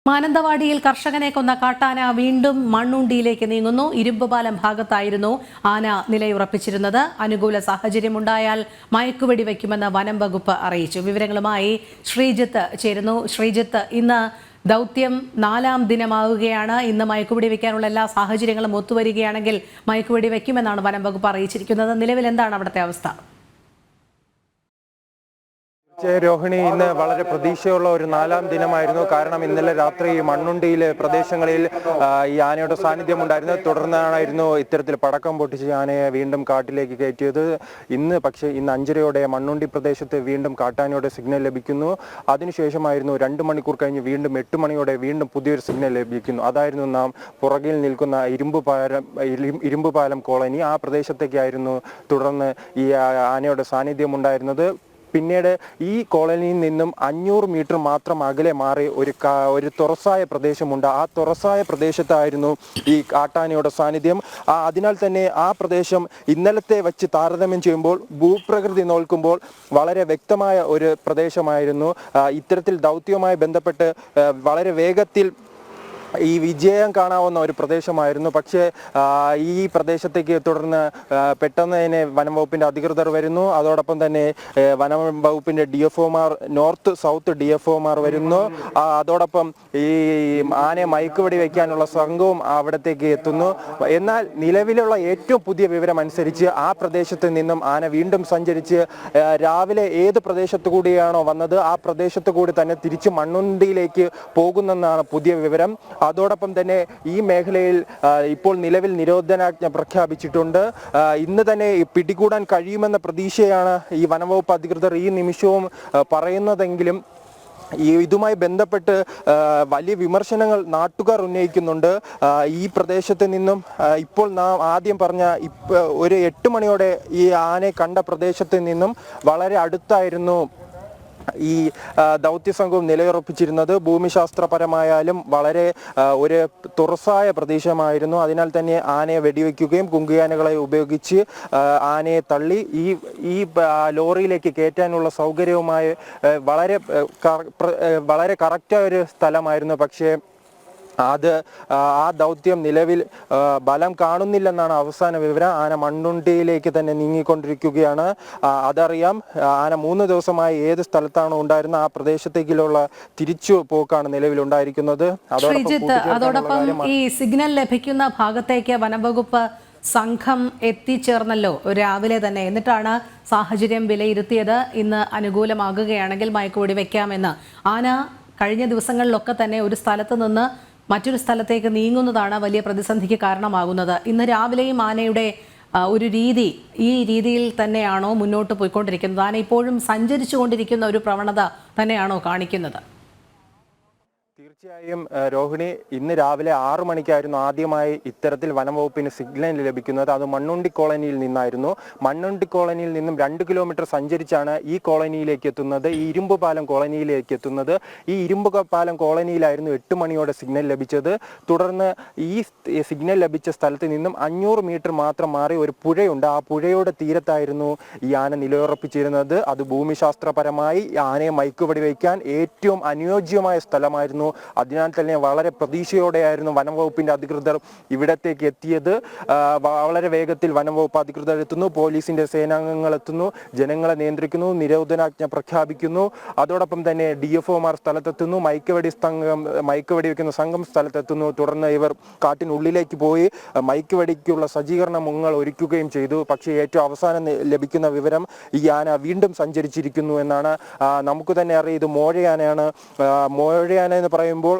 മാനന്തവാടിയിൽ കർഷകനെ കൊന്ന കാട്ടാന വീണ്ടും മണ്ണുണ്ടിയിലേക്ക് നീങ്ങുന്നു. ഇരുമ്പുപാലം ഭാഗത്തായിരുന്നു ആന നിലയുറപ്പിച്ചിരുന്നത്. അനുകൂല സാഹചര്യമുണ്ടായാൽ മയക്കുവെടി വയ്ക്കുമെന്ന് വനം വകുപ്പ് അറിയിച്ചു. വിവരങ്ങളുമായി ശ്രീജിത്ത് ചേരുന്നു. ശ്രീജിത്ത്, ഇന്ന് ദൗത്യം 4ാം ദിനമാവുകയാണ്. ഇന്ന് മയക്കുവെടി വയ്ക്കാനുള്ള എല്ലാ സാഹചര്യങ്ങളും ഒത്തുവരികയാണെങ്കിൽ മയക്കുവെടി വയ്ക്കുമെന്നാണ് വനം വകുപ്പ് അറിയിച്ചിരിക്കുന്നത്. നിലവിൽ എന്താണ് അവിടുത്തെ അവസ്ഥ? രോഹിണി, ഇന്ന് വളരെ പ്രതീക്ഷയുള്ള ഒരു 4ാം ദിനമായിരുന്നു. കാരണം ഇന്നലെ രാത്രി മണ്ണുണ്ടിയിലെ പ്രദേശങ്ങളിൽ ഈ ആനയുടെ സാന്നിധ്യം ഉണ്ടായിരുന്നു. തുടർന്നായിരുന്നു ഇത്തരത്തിൽ പടക്കം പൊട്ടിച്ച് ആനയെ വീണ്ടും കാട്ടിലേക്ക് കയറ്റിയത്. ഇന്ന് 5:30യോടെ മണ്ണുണ്ടി പ്രദേശത്ത് വീണ്ടും കാട്ടാനയുടെ സിഗ്നൽ ലഭിക്കുന്നു. അതിനുശേഷമായിരുന്നു 2 മണിക്കൂർ കഴിഞ്ഞ് വീണ്ടും 8 മണിയോടെ വീണ്ടും പുതിയൊരു സിഗ്നൽ ലഭിക്കുന്നു. അതായിരുന്നു നാം പുറകിൽ നിൽക്കുന്ന ഇരുമ്പുപാലം കോളനി. ആ പ്രദേശത്തേക്കായിരുന്നു തുടർന്ന് ഈ ആനയുടെ സാന്നിധ്യം ഉണ്ടായിരുന്നത്. പിന്നീട് ഈ കോളനിയിൽ നിന്നും 500 മീറ്റർ മാത്രം അകലെ മാറി ഒരു തുറസായ പ്രദേശമുണ്ട്. ആ തുറസായ പ്രദേശത്തായിരുന്നു ഈ കാട്ടാനയുടെ സാന്നിധ്യം. അതിനാൽ തന്നെ ആ പ്രദേശം ഇന്നലത്തെ വെച്ച് താരതമ്യം ചെയ്യുമ്പോൾ ഭൂപ്രകൃതി നോക്കുമ്പോൾ വളരെ വ്യക്തമായ ഒരു പ്രദേശമായിരുന്നു. ഇത്തരത്തിൽ ദൗത്യവുമായി ബന്ധപ്പെട്ട് വളരെ വേഗത്തിൽ ഈ വിജയം കാണാവുന്ന ഒരു പ്രദേശമായിരുന്നു. പക്ഷേ ഈ പ്രദേശത്തേക്ക് തുടർന്ന് പെട്ടെന്ന് തന്നെ വനം വകുപ്പിൻ്റെ അധികൃതർ വരുന്നു. അതോടൊപ്പം തന്നെ വനം വകുപ്പിൻ്റെ DFOമാർ, നോർത്ത് സൗത്ത് DFOമാർ വരുന്നു. അതോടൊപ്പം ഈ ആനയെ മയക്കുവെടി വയ്ക്കാനുള്ള സംഘവും അവിടത്തേക്ക് എത്തുന്നു. എന്നാൽ നിലവിലുള്ള ഏറ്റവും പുതിയ വിവരം അനുസരിച്ച് ആ പ്രദേശത്ത് നിന്നും ആന വീണ്ടും സഞ്ചരിച്ച് രാവിലെ ഏത് പ്രദേശത്തു കൂടിയാണോ വന്നത് ആ പ്രദേശത്തു കൂടി തന്നെ തിരിച്ച് മണ്ണുണ്ടിയിലേക്ക് പോകുന്നെന്നാണ് പുതിയ വിവരം. അതോടൊപ്പം തന്നെ ഈ മേഖലയിൽ ഇപ്പോൾ നിലവിൽ നിരോധനാജ്ഞ പ്രഖ്യാപിച്ചിട്ടുണ്ട്. ഇന്ന് തന്നെ പിടികൂടാൻ കഴിയുമെന്ന പ്രതീക്ഷയാണ് ഈ വനംവകുപ്പ് അധികൃതർ ഈ നിമിഷവും പറയുന്നതെങ്കിലും ഇതുമായി ബന്ധപ്പെട്ട് വലിയ വിമർശനങ്ങൾ നാട്ടുകാർ ഉന്നയിക്കുന്നുണ്ട്. ഈ പ്രദേശത്ത് നിന്നും ഇപ്പോൾ നാം ആദ്യം പറഞ്ഞ ഒരു 8 മണിയോടെ ഈ ആനയെ കണ്ട പ്രദേശത്ത് നിന്നും വളരെ അടുത്തായിരുന്നു ഈ ദൗത്യസംഘവും നിലയുറപ്പിച്ചിരുന്നത്. ഭൂമിശാസ്ത്രപരമായാലും വളരെ ഒരു തുറസായ പ്രദേശമായിരുന്നു. അതിനാൽ തന്നെ ആനയെ വെടിവെക്കുകയും കുങ്കിയാനകളെ ഉപയോഗിച്ച് ആനയെ തള്ളി ഈ ലോറിയിലേക്ക് കയറ്റാനുള്ള സൗകര്യവുമായി വളരെ കറക്റ്റായ ഒരു സ്ഥലമായിരുന്നു. പക്ഷേ ആ ദൗത്യം നിലവിൽ ബലം കാണുന്നില്ലെന്നാണ് അവസാന വിവരം. ആന മണ്ണുണ്ടിയിലേക്ക് തന്നെ നീങ്ങിക്കൊണ്ടിരിക്കുകയാണ്. അതറിയാം, ആന 3 ദിവസമായി ഏത് സ്ഥലത്താണോ ഉണ്ടായിരുന്നത് ആ പ്രദേശത്തേക്കുള്ള തിരിച്ചു പോക്കാണ് നിലവിൽ ഉണ്ടായിരിക്കുന്നത്. അതോടൊപ്പം ഈ സിഗ്നൽ ലഭിക്കുന്ന ഭാഗത്തേക്ക് വനംവകുപ്പ് സംഘം എത്തിച്ചേർന്നല്ലോ രാവിലെ തന്നെ. എന്നിട്ടാണ് സാഹചര്യം വിലയിരുത്തിയത്. ഇന്ന് അനുകൂലമാകുകയാണെങ്കിൽ മയക്കുവെടി വയ്ക്കാമെന്ന്. ആന കഴിഞ്ഞ ദിവസങ്ങളിലൊക്കെ തന്നെ ഒരു സ്ഥലത്ത് നിന്ന് മറ്റൊരു സ്ഥലത്തേക്ക് നീങ്ങുന്നതാണ് വലിയ പ്രതിസന്ധിക്ക് കാരണമാകുന്നത്. ഇന്ന് രാവിലെയും ആനയുടെ ഒരു ഈ രീതിയിൽ തന്നെയാണോ മുന്നോട്ട് പോയിക്കൊണ്ടിരിക്കുന്നത്? ആന ഇപ്പോഴും സഞ്ചരിച്ചു കൊണ്ടിരിക്കുന്ന ഒരു പ്രവണത തന്നെയാണോ കാണിക്കുന്നത്? തീർച്ചയായും രോഹിണി, ഇന്ന് രാവിലെ 6 മണിക്കായിരുന്നു ആദ്യമായി ഇത്തരത്തിൽ വനംവകുപ്പിന് സിഗ്നൽ ലഭിക്കുന്നത്. അത് മണ്ണുണ്ടി കോളനിയിൽ നിന്നായിരുന്നു. മണ്ണുണ്ടി കോളനിയിൽ നിന്നും 2 കിലോമീറ്റർ സഞ്ചരിച്ചാണ് ഈ കോളനിയിലേക്ക് എത്തുന്നത്, ഈ ഇരുമ്പുപാലം കോളനിയിലേക്ക് എത്തുന്നത്. ഈ ഇരുമ്പുപാലം കോളനിയിലായിരുന്നു 8 മണിയോടെ സിഗ്നൽ ലഭിച്ചത്. തുടർന്ന് ഈ സിഗ്നൽ ലഭിച്ച സ്ഥലത്ത് നിന്നും 500 മീറ്റർ മാത്രം മാറി ഒരു പുഴയുണ്ട്. ആ പുഴയുടെ തീരത്തായിരുന്നു ഈ ആന നിലയുറപ്പിച്ചിരുന്നത്. അത് ഭൂമിശാസ്ത്രപരമായി ആനയെ മയക്കുവെടി വയ്ക്കാൻ ഏറ്റവും അനുയോജ്യമായ സ്ഥലമായിരുന്നു. അതിനാൽ തന്നെ വളരെ പ്രതീക്ഷയോടെയായിരുന്നു വനംവകുപ്പിന്റെ അധികൃതർ ഇവിടത്തേക്ക് എത്തിയത്. വളരെ വേഗത്തിൽ വനംവകുപ്പ് അധികൃതർ എത്തുന്നു, പോലീസിന്റെ സേനാംഗങ്ങൾ എത്തുന്നു, ജനങ്ങളെ നിയന്ത്രിക്കുന്നു, നിരോധനാജ്ഞ പ്രഖ്യാപിക്കുന്നു. അതോടൊപ്പം തന്നെ DFOമാർ സ്ഥലത്തെത്തുന്നു, മയക്കുവെടി വയ്ക്കുന്ന സംഘം സ്ഥലത്തെത്തുന്നു. തുടർന്ന് ഇവർ കാട്ടിനുള്ളിലേക്ക് പോയി മയക്കുവെടിക്കുള്ള സജ്ജീകരണങ്ങൾ ഒരുക്കുകയും ചെയ്തു. പക്ഷേ ഏറ്റവും അവസാനം ലഭിക്കുന്ന വിവരം ഈ ആന വീണ്ടും സഞ്ചരിച്ചിരിക്കുന്നു എന്നാണ്. നമുക്ക് തന്നെ അറിയാം, ഇത് മോഴയാനയാണ്. മോഴയാന എന്ന് പറയുമ്പോൾ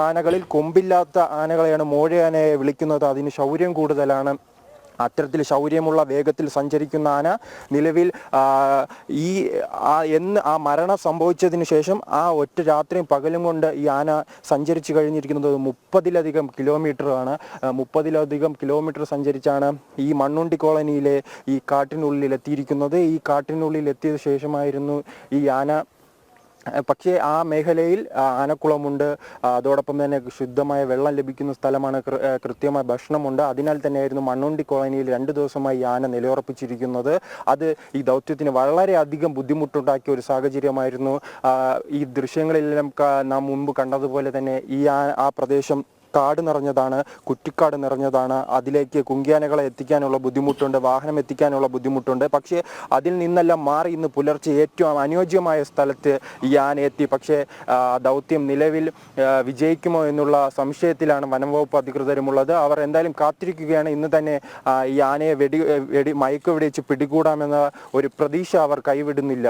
ആനകളിൽ കൊമ്പില്ലാത്ത ആനകളെയാണ് മോഴയാനയെ വിളിക്കുന്നത്. അതിന് ശൗര്യം കൂടുതലാണ്. അത്തരത്തിൽ ശൗര്യമുള്ള വേഗത്തിൽ സഞ്ചരിക്കുന്ന ആന നിലവിൽ ആ മരണം സംഭവിച്ചതിന് ശേഷം ആ ഒറ്റ രാത്രിയും പകലും കൊണ്ട് ഈ ആന സഞ്ചരിച്ചു കഴിഞ്ഞിരിക്കുന്നത് 30-ലധികം കിലോമീറ്ററാണ്. 30-ലധികം കിലോമീറ്റർ സഞ്ചരിച്ചാണ് ഈ മണ്ണുണ്ടി കോളനിയിലെ ഈ കാട്ടിനുള്ളിൽ എത്തിയിരിക്കുന്നത്. ഈ കാട്ടിനുള്ളിൽ എത്തിയ ശേഷമായിരുന്നു ഈ ആന പക്ഷേ ആ മേഖലയിൽ ആനക്കുളമുണ്ട്, അതോടൊപ്പം തന്നെ ശുദ്ധമായ വെള്ളം ലഭിക്കുന്ന സ്ഥലമാണ്, കൃത്യമായ ഭക്ഷണമുണ്ട്. അതിനാൽ തന്നെയായിരുന്നു മണ്ണുണ്ടി കോളനിയിൽ 2 ദിവസമായി ആന നിലയുറപ്പിച്ചിരിക്കുന്നത്. അത് ഈ ദൗത്യത്തിന് വളരെയധികം ബുദ്ധിമുട്ടുണ്ടാക്കിയ ഒരു സാഹചര്യമായിരുന്നു. ഈ ദൃശ്യങ്ങളിലെല്ലാം നാം മുമ്പ് കണ്ടതുപോലെ തന്നെ ആ പ്രദേശം കാട് നിറഞ്ഞതാണ്, കുറ്റിക്കാട് നിറഞ്ഞതാണ്. അതിലേക്ക് കുങ്കിയാനകളെ എത്തിക്കാനുള്ള ബുദ്ധിമുട്ടുണ്ട്, വാഹനം എത്തിക്കാനുള്ള ബുദ്ധിമുട്ടുണ്ട്. പക്ഷേ അതിൽ നിന്നെല്ലാം മാറി ഇന്ന് പുലർച്ചെ ഏറ്റവും അനുയോജ്യമായ സ്ഥലത്ത് ഈ ആന എത്തി. പക്ഷേ ദൗത്യം നിലവിൽ വിജയിക്കുമോ എന്നുള്ള സംശയത്തിലാണ് വനംവകുപ്പ് അധികൃതരുമുള്ളത്. അവർ എന്തായാലും കാത്തിരിക്കുകയാണ്. ഇന്ന് തന്നെ ഈ ആനയെ മയക്ക് വെടിവെച്ച് പിടികൂടാമെന്ന ഒരു പ്രതീക്ഷ അവർ കൈവിടുന്നില്ല.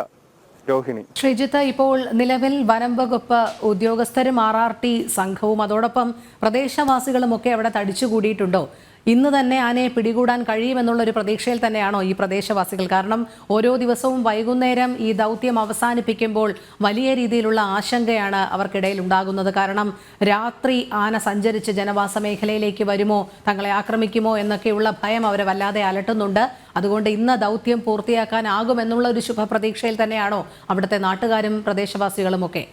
രോഹിണി. ശ്രീജിത്ത്, ഇപ്പോൾ നിലവിൽ വനം വകുപ്പ് ഉദ്യോഗസ്ഥരും RRT സംഘവും അതോടൊപ്പം പ്രദേശവാസികളും ഒക്കെ അവിടെ തടിച്ചുകൂടിയിട്ടുണ്ടോ? ഇന്ന് തന്നെ ആനയെ പിടികൂടാൻ കഴിയുമെന്നുള്ള ഒരു പ്രതീക്ഷയിൽ തന്നെയാണോ ഈ പ്രദേശവാസികൾ? കാരണം ഓരോ ദിവസവും വൈകുന്നേരം ഈ ദൗത്യം അവസാനിപ്പിക്കുമ്പോൾ വലിയ രീതിയിലുള്ള ആശങ്കയാണ് അവർക്കിടയിൽ ഉണ്ടാകുന്നത്. കാരണം രാത്രി ആന സഞ്ചരിച്ച് ജനവാസ മേഖലയിലേക്ക് വരുമോ, തങ്ങളെ ആക്രമിക്കുമോ എന്നൊക്കെയുള്ള ഭയം അവരെ വല്ലാതെ അലട്ടുന്നുണ്ട്. അതുകൊണ്ട് ഇന്ന് ദൗത്യം പൂർത്തിയാക്കാനാകുമെന്നുള്ള ഒരു ശുഭപ്രതീക്ഷയിൽ തന്നെയാണോ അവിടുത്തെ നാട്ടുകാരും പ്രദേശവാസികളും ഒക്കെ?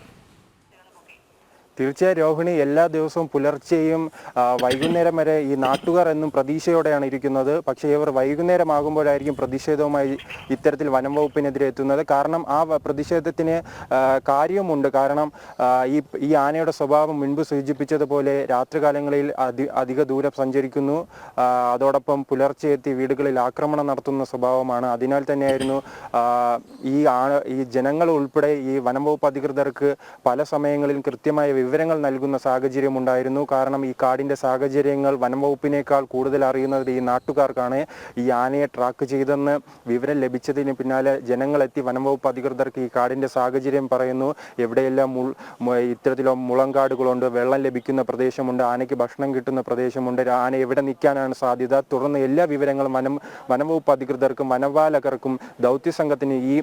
തീർച്ചയായും രോഹിണി, എല്ലാ ദിവസവും പുലർച്ചെയും വൈകുന്നേരം വരെ ഈ നാട്ടുകാർ എന്നും പ്രതീക്ഷയോടെയാണ് ഇരിക്കുന്നത്. പക്ഷേ ഇവർ വൈകുന്നേരമാകുമ്പോഴായിരിക്കും പ്രതിഷേധവുമായി ഇത്തരത്തിൽ വനം വകുപ്പിനെതിരെ എത്തുന്നത്. കാരണം ആ പ്രതിഷേധത്തിന് കാര്യമുണ്ട്. കാരണം ഈ ആനയുടെ സ്വഭാവം മുൻപ് സൂചിപ്പിച്ചതുപോലെ രാത്രികാലങ്ങളിൽ അധിക ദൂരം സഞ്ചരിക്കുന്നു, അതോടൊപ്പം പുലർച്ചെ എത്തി വീടുകളിൽ ആക്രമണം നടത്തുന്ന സ്വഭാവമാണ്. അതിനാൽ തന്നെയായിരുന്നു ഈ ജനങ്ങൾ ഉൾപ്പെടെ ഈ വനം വകുപ്പ് അധികൃതർക്ക് പല സമയങ്ങളിലും കൃത്യമായ വിവരങ്ങൾ നൽകുന്ന സാഹചര്യമുണ്ടായിരുന്നു. കാരണം ഈ കാടിന്റെ സാഹചര്യങ്ങൾ വനം വകുപ്പിനേക്കാൾ കൂടുതൽ അറിയുന്നത് ഈ നാട്ടുകാർക്കാണ്. ഈ ആനയെ ട്രാക്ക് ചെയ്തെന്ന് വിവരം ലഭിച്ചതിന് പിന്നാലെ ജനങ്ങളെത്തി വനം വകുപ്പ് അധികൃതർക്ക് ഈ കാടിന്റെ സാഹചര്യം പറയുന്നു. എവിടെയെല്ലാം ഇത്തരത്തിലുള്ള മുളങ്കാടുകളുണ്ട്, വെള്ളം ലഭിക്കുന്ന പ്രദേശമുണ്ട്, ആനയ്ക്ക് ഭക്ഷണം കിട്ടുന്ന പ്രദേശമുണ്ട്, ആന എവിടെ നിൽക്കാനാണ് സാധ്യത, തുടർന്ന് എല്ലാ വിവരങ്ങളും വനം വകുപ്പ് അധികൃതർക്കും വനപാലകർക്കും ദൗത്യസംഘത്തിന് ഈ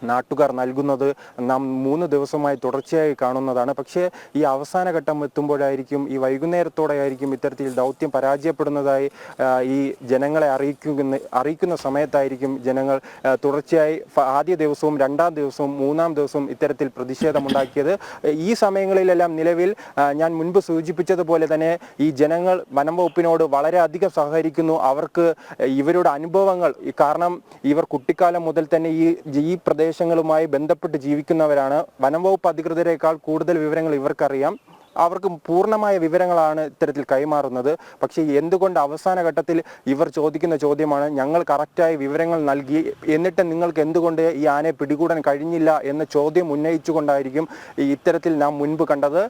നാട്ടുകാർ നൽകുന്നത് നാം 3 ദിവസമായി തുടർച്ചയായി കാണുന്നതാണ്. പക്ഷേ ഈ അവസാന ഘട്ടം എത്തുമ്പോഴായിരിക്കും, ഈ വൈകുന്നേരത്തോടെയായിരിക്കും ഇത്തരത്തിൽ ദൗത്യം പരാജയപ്പെടുന്നതായി ഈ ജനങ്ങളെ അറിയിക്കുന്ന സമയത്തായിരിക്കും ജനങ്ങൾ തുടർച്ചയായി ആദ്യ ദിവസവും 2ാം ദിവസവും 3ാം ദിവസവും ഇത്തരത്തിൽ പ്രതിഷേധമുണ്ടാക്കിയത്. ഈ സമയങ്ങളിലെല്ലാം നിലവിൽ ഞാൻ മുൻപ് സൂചിപ്പിച്ചതുപോലെ തന്നെ ഈ ജനങ്ങൾ വനം വകുപ്പിനോട് വളരെയധികം സഹകരിക്കുന്നു. അവർക്ക് ഇവരുടെ അനുഭവങ്ങൾ, കാരണം ഇവർ കുട്ടിക്കാലം മുതൽ തന്നെ ഈ പ്രദേശങ്ങളുമായി ബന്ധപ്പെട്ട് ജീവിക്കുന്നവരാണ്. വനം വകുപ്പ് അധികൃതരെക്കാൾ കൂടുതൽ വിവരങ്ങൾ ഇവർക്കറിയാം. അവർക്ക് പൂർണ്ണമായ വിവരങ്ങളാണ് ഇത്തരത്തിൽ കൈമാറുന്നത്. പക്ഷേ എന്തുകൊണ്ട് അവസാന ഘട്ടത്തിൽ ഇവർ ചോദിക്കുന്ന ചോദ്യമാണ്, ഞങ്ങൾ കറക്റ്റായ വിവരങ്ങൾ നൽകി, എന്നിട്ട് നിങ്ങൾക്ക് എന്തുകൊണ്ട് ഈ ആനയെ പിടികൂടാൻ കഴിഞ്ഞില്ല എന്ന ചോദ്യം ഉന്നയിച്ചുകൊണ്ടായിരിക്കും ഇത്തരത്തിൽ നാം മുൻപ് കണ്ടത്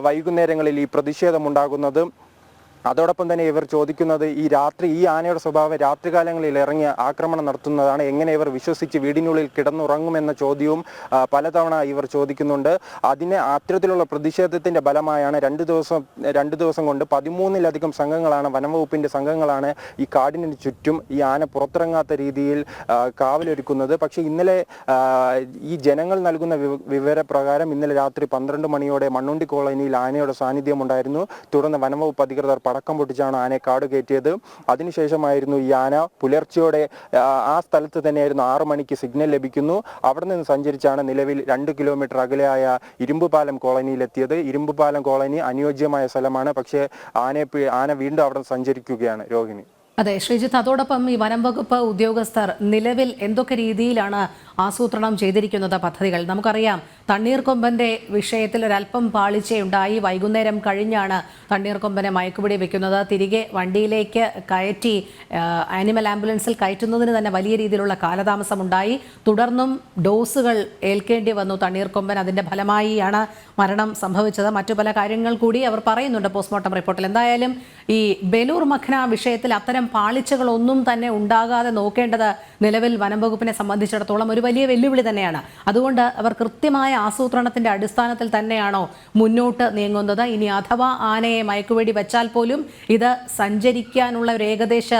വൈകുന്നേരങ്ങളിൽ ഈ പ്രതിഷേധമുണ്ടാകുന്നത്. അതോടൊപ്പം തന്നെ ഇവർ ചോദിക്കുന്നത് ഈ ആനയുടെ സ്വഭാവം രാത്രികാലങ്ങളിൽ ഇറങ്ങി ആക്രമണം നടത്തുന്നതാണ്, എങ്ങനെ ഇവർ വിശ്വസിച്ച് വീടിനുള്ളിൽ കിടന്നുറങ്ങുമെന്ന ചോദ്യവും പലതവണ ഇവർ ചോദിക്കുന്നുണ്ട്. അത്തരത്തിലുള്ള പ്രതിഷേധത്തിന്റെ ഫലമായാണ് 2 ദിവസം കൊണ്ട് 13-ലധികം സംഘങ്ങളാണ്, വനംവകുപ്പിന്റെ സംഘങ്ങളാണ് ഈ കാടിന് ചുറ്റും ഈ ആന പുറത്തിറങ്ങാത്ത രീതിയിൽ കാവലൊരുക്കുന്നത്. പക്ഷേ ഇന്നലെ ഈ ജനങ്ങൾ നൽകുന്ന വിവരപ്രകാരം ഇന്നലെ രാത്രി 12 മണിയോടെ മണ്ണുണ്ടി കോളനിയിൽ ആനയുടെ സാന്നിധ്യം ഉണ്ടായിരുന്നു. തുടർന്ന് വനംവകുപ്പ് അധികൃതർ പടക്കം പൊട്ടിച്ചാണ് ആനയെ കാട് കയറ്റിയത്. അതിനുശേഷമായിരുന്നു ഈ ആന പുലർച്ചയോടെ ആ സ്ഥലത്ത് തന്നെയായിരുന്നു 6 മണിക്ക് സിഗ്നൽ ലഭിക്കുന്നു. അവിടെ നിന്ന് സഞ്ചരിച്ചാണ് നിലവിൽ 2 കിലോമീറ്റർ അകലെയായ ഇരുമ്പുപാലം കോളനിയിലെത്തിയത്. ഇരുമ്പുപാലം കോളനി അനുയോജ്യമായ സ്ഥലമാണ്. പക്ഷേ ആന വീണ്ടും അവിടെ സഞ്ചരിക്കുകയാണ്. രോഹിണി. അതെ ശ്രീജിത്ത്, അതോടൊപ്പം ഈ വനം വകുപ്പ് ഉദ്യോഗസ്ഥർ നിലവിൽ എന്തൊക്കെ രീതിയിലാണ് ആസൂത്രണം ചെയ്തിരിക്കുന്നത് പദ്ധതികൾ? നമുക്കറിയാം തണ്ണീർക്കൊമ്പന്റെ വിഷയത്തിൽ ഒരല്പം പാളിച്ചയുണ്ടായി. വൈകുന്നേരം കഴിഞ്ഞാണ് തണ്ണീർക്കൊമ്പനെ മയക്കുപിടി വെക്കുന്നത്. തിരികെ വണ്ടിയിലേക്ക് കയറ്റി ആനിമൽ ആംബുലൻസിൽ കയറ്റുന്നതിന് തന്നെ വലിയ രീതിയിലുള്ള കാലതാമസമുണ്ടായി. തുടർന്നും ഡോസുകൾ ഏൽക്കേണ്ടി വന്നു തണ്ണീർക്കൊമ്പൻ. അതിൻ്റെ ഫലമായിയാണ് മരണം സംഭവിച്ചത്. മറ്റു പല കാര്യങ്ങൾ കൂടി അവർ പറയുന്നുണ്ട് പോസ്റ്റ്മോർട്ടം റിപ്പോർട്ടിൽ. എന്തായാലും ഈ ബേലൂർ മഖ്ന വിഷയത്തിൽ അത്തരം പാളിച്ചകളൊന്നും തന്നെ ഉണ്ടാകാതെ നോക്കേണ്ടത് നിലവിൽ വനം വകുപ്പിനെ സംബന്ധിച്ചിടത്തോളം ഒരു വലിയ വെല്ലുവിളി തന്നെയാണ്. അതുകൊണ്ട് അവർ കൃത്യമായ ആസൂത്രണത്തിന്റെ അടിസ്ഥാനത്തിൽ തന്നെയാണോ മുന്നോട്ട് നീങ്ങുന്നത്? ഇനി അഥവാ ആനയെ മയക്കുവെടി വെച്ചാൽ പോലും ഇത് സഞ്ചരിക്കാനുള്ള ഒരു ഏകദേശ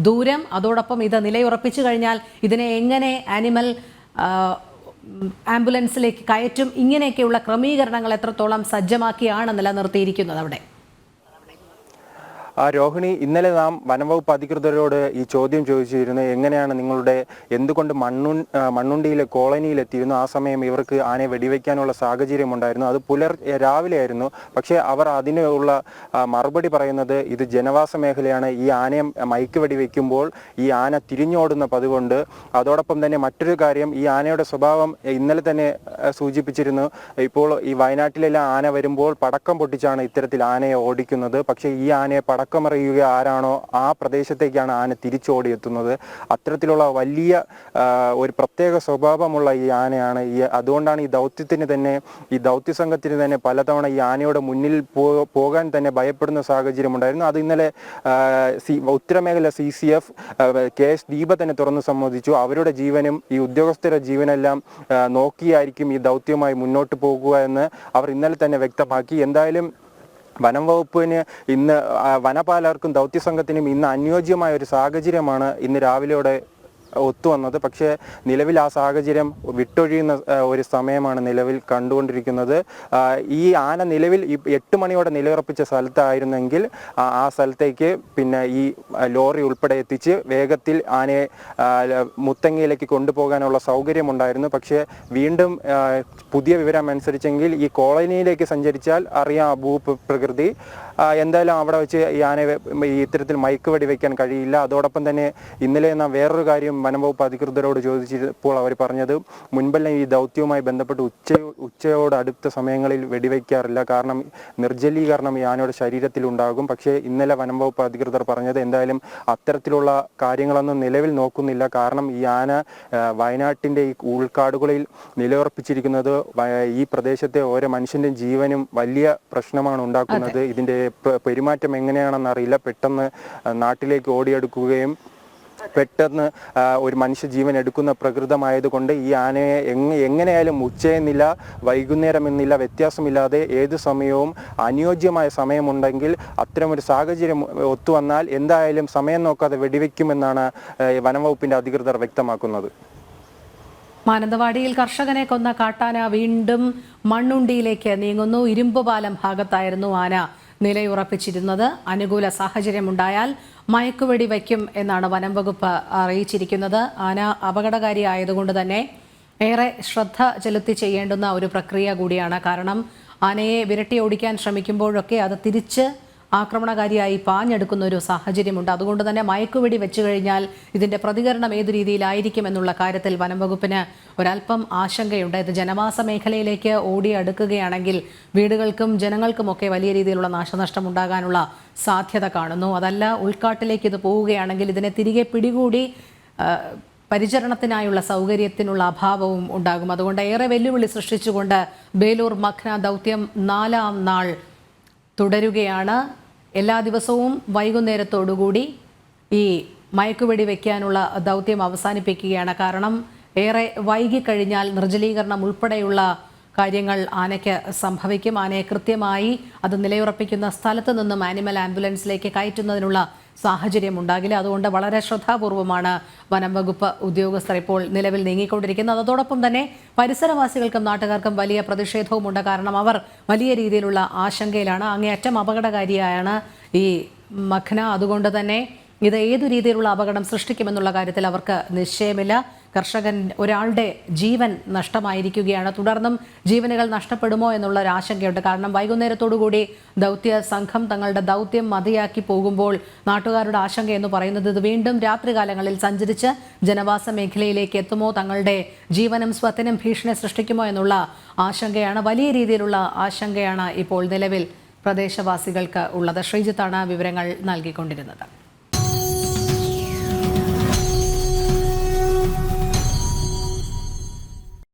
ദൂരം, അതോടൊപ്പം ഇത് നിലയുറപ്പിച്ചു കഴിഞ്ഞാൽ ഇതിനെ എങ്ങനെ ആനിമൽ ആംബുലൻസിലേക്ക് കയറ്റും, ഇങ്ങനെയൊക്കെയുള്ള ക്രമീകരണങ്ങൾ എത്രത്തോളം സജ്ജമാക്കിയാണ് നിലനിർത്തിയിരിക്കുന്നത് അവിടെ? രോഹിണി, ഇന്നലെ നാം വനംവകുപ്പ് അധികൃതരോട് ഈ ചോദ്യം ചോദിച്ചിരുന്നു. എങ്ങനെയാണ് നിങ്ങളുടെ എന്തുകൊണ്ട് മണ്ണുണ്ടിയിലെ കോളനിയിലെത്തിയിരുന്നു? ആ സമയം ഇവർക്ക് ആനയെ വെടിവെക്കാനുള്ള സാഹചര്യം ഉണ്ടായിരുന്നു. അത് രാവിലെ ആയിരുന്നു. പക്ഷേ അവർ അതിനുള്ള മറുപടി പറയുന്നത് ഇത് ജനവാസ മേഖലയാണ്, ഈ ആനയെ മയക്ക് വെടിവെക്കുമ്പോൾ ഈ ആന തിരിഞ്ഞോടുന്ന പതിവുണ്ട്. അതോടൊപ്പം തന്നെ മറ്റൊരു കാര്യം, ഈ ആനയുടെ സ്വഭാവം ഇന്നലെ തന്നെ സൂചിപ്പിച്ചിരുന്നു. ഇപ്പോൾ ഈ വയനാട്ടിലെല്ലാം ആന വരുമ്പോൾ പടക്കം പൊട്ടിച്ചാണ് ഇത്തരത്തിൽ ആനയെ ഓടിക്കുന്നത്. പക്ഷേ ഈ ആനയെ പടക്കമറിയുക ആരാണോ ആ പ്രദേശത്തേക്കാണ് ആന തിരിച്ചോടിയെത്തുന്നത്. അത്തരത്തിലുള്ള വലിയ ഒരു പ്രത്യേക സ്വഭാവമുള്ള ഈ ആനയാണ്. അതുകൊണ്ടാണ് ഈ ദൗത്യ സംഘത്തിന് തന്നെ പലതവണ ഈ ആനയുടെ മുന്നിൽ പോകാൻ തന്നെ ഭയപ്പെടുന്ന സാഹചര്യം ഉണ്ടായിരുന്നു. അത് ഇന്നലെ ഉത്തരമേഖല CCF KS ദീപ തന്നെ തുറന്നു സമ്മതിച്ചു. അവരുടെ ജീവനും ഈ ഉദ്യോഗസ്ഥരുടെ ജീവനെല്ലാം നോക്കിയായിരിക്കും ഈ ദൗത്യവുമായി മുന്നോട്ട് പോകുക എന്ന് അവർ ഇന്നലെ തന്നെ വ്യക്തമാക്കി. എന്തായാലും വനം വകുപ്പിന് ഇന്ന് വനപാലകർക്കും ദൗത്യസംഘത്തിനും ഇന്ന് അനുയോജ്യമായ ഒരു സാഹചര്യമാണ് ഇന്ന് രാവിലെയോടെ ഒത്തുവന്നത്. പക്ഷേ നിലവിൽ ആ സാഹചര്യം വിട്ടൊഴിയുന്ന ഒരു സമയമാണ് നിലവിൽ കണ്ടുകൊണ്ടിരിക്കുന്നത്. ഈ ആന നിലവിൽ 8 മണിയോടെ നിലയുറപ്പിച്ച സ്ഥലത്തായിരുന്നെങ്കിൽ ആ സ്ഥലത്തേക്ക് പിന്നെ ഈ ലോറി ഉൾപ്പെടെ എത്തിച്ച് വേഗത്തിൽ ആനയെ മുത്തങ്ങയിലേക്ക് കൊണ്ടുപോകാനുള്ള സൗകര്യമുണ്ടായിരുന്നു. പക്ഷേ വീണ്ടും പുതിയ വിവരം അനുസരിച്ചെങ്കിൽ ഈ കോളനിയിലേക്ക് സഞ്ചരിച്ചാൽ അറിയാം ഭൂപ്രകൃതി, എന്തായാലും അവിടെ വെച്ച് ഈ ആനയെ ഇത്തരത്തിൽ മയക്ക് വെടിവെക്കാൻ കഴിയില്ല. അതോടൊപ്പം തന്നെ ഇന്നലെ നാം വേറൊരു കാര്യം വനംവകുപ്പ് അധികൃതരോട് ചോദിച്ചപ്പോൾ അവർ പറഞ്ഞത് മുൻപെല്ലാം ഈ ദൗത്യവുമായി ബന്ധപ്പെട്ട് ഉച്ചയോട് അടുത്ത സമയങ്ങളിൽ വെടിവെക്കാറില്ല, കാരണം നിർജ്ജലീകരണം ഈ ആനയുടെ ശരീരത്തിൽ ഉണ്ടാകും. പക്ഷേ ഇന്നലെ വനംവകുപ്പ് അധികൃതർ പറഞ്ഞത് എന്തായാലും അത്തരത്തിലുള്ള കാര്യങ്ങളൊന്നും നിലവിൽ നോക്കുന്നില്ല. കാരണം ഈ ആന വയനാട്ടിൻ്റെ ഈ ഉൾക്കാടുകളിൽ നിലയുറപ്പിച്ചിരിക്കുന്നത് ഈ പ്രദേശത്തെ ഓരോ മനുഷ്യൻ്റെ ജീവനും വലിയ പ്രശ്നമാണ് ഉണ്ടാക്കുന്നത്. ഇതിൻ്റെ പെരുമാറ്റം എങ്ങനെയാണെന്ന് അറിയില്ല. പെട്ടെന്ന് നാട്ടിലേക്ക് ഓടിയെടുക്കുകയും പെട്ടെന്ന് ഒരു മനുഷ്യജീവൻ എടുക്കുന്ന പ്രകൃതമായതുകൊണ്ട് ഈ ആനയെ എങ്ങനെയായാലും ഉച്ചയെന്നില്ല വൈകുന്നേരം എന്നില്ല വ്യത്യാസമില്ലാതെ ഏത് സമയവും അനുയോജ്യമായ സമയമുണ്ടെങ്കിൽ അത്തരമൊരു സാഹചര്യം ഒത്തുവന്നാൽ എന്തായാലും സമയം നോക്കാതെ വെടിവെക്കുമെന്നാണ് വനംവകുപ്പിൻ്റെ അധികൃതർ വ്യക്തമാക്കുന്നത്. മാനന്തവാടിയിൽ കർഷകനെ കൊന്ന കാട്ടാന വീണ്ടും മണ്ണുണ്ടിയിലേക്ക് നീങ്ങുന്നു. ഇരുമ്പുപാലം ഭാഗത്തായിരുന്നു ആന നിലയുറപ്പിച്ചിരുന്നത്. അനുകൂല സാഹചര്യമുണ്ടായാൽ മയക്കുവെടി വയ്ക്കും എന്നാണ് വനം വകുപ്പ് അറിയിച്ചിരിക്കുന്നത്. ആന അപകടകാരിയായതുകൊണ്ട് തന്നെ ഏറെ ശ്രദ്ധ ചെലുത്തി ചെയ്യേണ്ടുന്ന ഒരു പ്രക്രിയ കൂടിയാണ്. കാരണം ആനയെ വിരട്ടി ഓടിക്കാൻ ശ്രമിക്കുമ്പോഴൊക്കെ അത് തിരിച്ച് ആക്രമണകാരിയായി പാഞ്ഞെടുക്കുന്ന ഒരു സാഹചര്യമുണ്ട്. അതുകൊണ്ട് തന്നെ മയക്കുവെടി വെച്ചു കഴിഞ്ഞാൽ ഇതിൻ്റെ പ്രതികരണം ഏതു രീതിയിലായിരിക്കും എന്നുള്ള കാര്യത്തിൽ വനം വകുപ്പിന് ഒരല്പം ആശങ്കയുണ്ട്. ഇത് ജനവാസ മേഖലയിലേക്ക് ഓടിയെടുക്കുകയാണെങ്കിൽ വീടുകൾക്കും ജനങ്ങൾക്കുമൊക്കെ വലിയ രീതിയിലുള്ള നാശനഷ്ടം ഉണ്ടാകാനുള്ള സാധ്യത കാണുന്നു. അതല്ല ഉൾക്കാട്ടിലേക്ക് ഇത് പോവുകയാണെങ്കിൽ ഇതിനെ തിരികെ പിടികൂടി പരിചരണത്തിനായുള്ള സൗകര്യത്തിനുള്ള അഭാവവും ഉണ്ടാകും. അതുകൊണ്ട് ഏറെ വെല്ലുവിളി സൃഷ്ടിച്ചുകൊണ്ട് ബേലൂർ മഖ്ന ദൗത്യം 4ാം നാൾ തുടരുകയാണ്. എല്ലാ ദിവസവും വൈകുന്നേരത്തോടുകൂടി ഈ മയക്കുവെടി വയ്ക്കാനുള്ള ദൗത്യം അവസാനിപ്പിക്കുകയാണ്. കാരണം ഏറെ വൈകിക്കഴിഞ്ഞാൽ നിർജ്ജലീകരണം ഉൾപ്പെടെയുള്ള കാര്യങ്ങൾ ആനയ്ക്ക് സംഭവിക്കും. ആനയെ കൃത്യമായി അത് നിലയുറപ്പിക്കുന്ന സ്ഥലത്ത് നിന്നും ആനിമൽ ആംബുലൻസിലേക്ക് കയറ്റുന്നതിനുള്ള സാഹചര്യം ഉണ്ടാകില്ല. അതുകൊണ്ട് വളരെ ശ്രദ്ധാപൂർവമാണ് വനം വകുപ്പ് ഉദ്യോഗസ്ഥർ ഇപ്പോൾ നിലവിൽ നീങ്ങിക്കൊണ്ടിരിക്കുന്നത്. അതോടൊപ്പം തന്നെ പരിസരവാസികൾക്കും നാട്ടുകാർക്കും വലിയ പ്രതിഷേധവുമുണ്ട്. കാരണം അവർ വലിയ രീതിയിലുള്ള ആശങ്കയിലാണ്. അങ്ങേയറ്റം അപകടകാരിയാണ് ഈ മഖ്ന. അതുകൊണ്ട് തന്നെ ഇത് ഏതു രീതിയിലുള്ള അപകടം സൃഷ്ടിക്കുമെന്നുള്ള കാര്യത്തിൽ അവർക്ക് നിശ്ചയമില്ല. കർഷകൻ ഒരാളുടെ ജീവൻ നഷ്ടമായിരിക്കുകയാണ്. തുടർന്നും ജീവനുകൾ നഷ്ടപ്പെടുമോ എന്നുള്ള ഒരു ആശങ്കയുണ്ട്. കാരണം വൈകുന്നേരത്തോടുകൂടി ദൗത്യ സംഘം തങ്ങളുടെ ദൗത്യം മതിയാക്കി പോകുമ്പോൾ നാട്ടുകാരുടെ ആശങ്ക എന്ന് പറയുന്നത് ഇത് വീണ്ടും രാത്രികാലങ്ങളിൽ സഞ്ചരിച്ച് ജനവാസ മേഖലയിലേക്ക് എത്തുമോ, തങ്ങളുടെ ജീവനും സ്വത്തിനും ഭീഷണി സൃഷ്ടിക്കുമോ എന്നുള്ള ആശങ്കയാണ്. വലിയ രീതിയിലുള്ള ആശങ്കയാണ് ഇപ്പോൾ നിലവിൽ പ്രദേശവാസികൾക്ക് ഉള്ളത്. ശ്രീജിത്താണ് വിവരങ്ങൾ നൽകിക്കൊണ്ടിരുന്നത്.